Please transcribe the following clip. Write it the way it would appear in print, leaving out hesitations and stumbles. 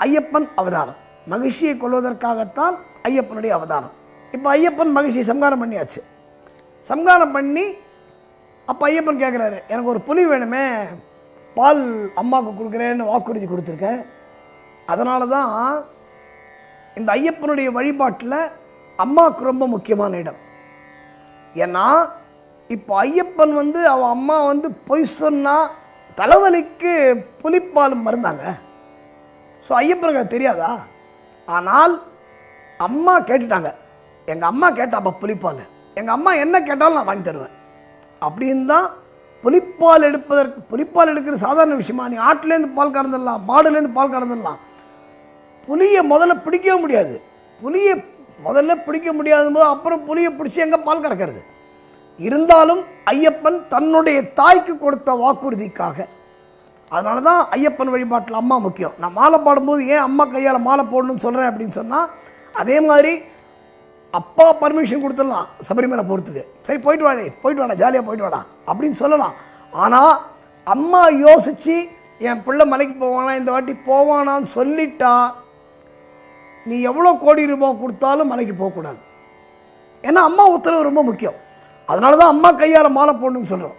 ஐயப்பன் அவதாரம். மகிழ்ச்சியை கொள்வதற்காகத்தான் ஐயப்பனுடைய அவதாரம். இப்போ ஐயப்பன் மகிழ்ச்சி சம்ஹாரம் பண்ணியாச்சு. சம்ஹாரம் பண்ணி அப்போ ஐயப்பன் கேட்குறாரு, எனக்கு ஒரு புலி வேணுமே, பால் அம்மாவுக்கு கொடுக்குறேன்னு வாக்குறுதி கொடுத்துருக்கேன். அதனால தான் இந்த ஐயப்பனுடைய வழிபாட்டில் அம்மாவுக்கு ரொம்ப முக்கியமான இடம். ஏன்னா இப்போ ஐயப்பன் அவன் அம்மா பொய் சொன்னால் தலைவலிக்கு புலிப்பால் மருந்தாங்க. ஸோ ஐயப்பனுக்கு அது தெரியாதா? ஆனால் அம்மா கேட்டுட்டாங்க. எங்கள் அம்மா கேட்டாப்பா புலிப்பால், எங்கள் அம்மா என்ன கேட்டாலும் நான் வாங்கி தருவேன் அப்படின்னு தான் புலிப்பால் எடுப்பதற்கு. புலிப்பால் எடுக்கிறது சாதாரண விஷயமா? நீ ஆட்டிலேருந்து பால் கறந்துடலாம், மாடுலேருந்து பால் கறந்துடலாம். புலியை முதல்ல பிடிக்கவே முடியாது. புலியை முதல்ல பிடிக்க முடியாத போது அப்புறம் புலியை பிடிச்சி எங்கே பால் கறக்கிறது? இருந்தாலும் ஐயப்பன் தன்னுடைய தாய்க்கு கொடுத்த வாக்குறுதிக்காக, அதனால தான் ஐயப்பன் வழிபாட்டில் அம்மா முக்கியம். நான் மாலை பாடும்போது ஏன் அம்மா கையால் மாலை போடணும்னு சொல்கிறேன் அப்படின்னு சொன்னால், அதே மாதிரி அப்பா பர்மிஷன் கொடுத்துடலாம் சபரிமலை போகிறதுக்கு, சரி போயிட்டு வாடா ஜாலியாக போயிட்டு வாடா அப்படின்னு சொல்லலாம். ஆனால் அம்மா யோசித்து என் பிள்ளை மலைக்கு போவானா, இந்த வாட்டி போவானான்னு சொல்லிட்டா நீ எவ்வளோ கோடி ரூபாய் கொடுத்தாலும் மலைக்கு போகக்கூடாது. ஏன்னா அம்மா உத்தரவு ரொம்ப முக்கியம். அதனால தான் அம்மா கையால் மாலை போடணும்னு சொல்கிறோம்.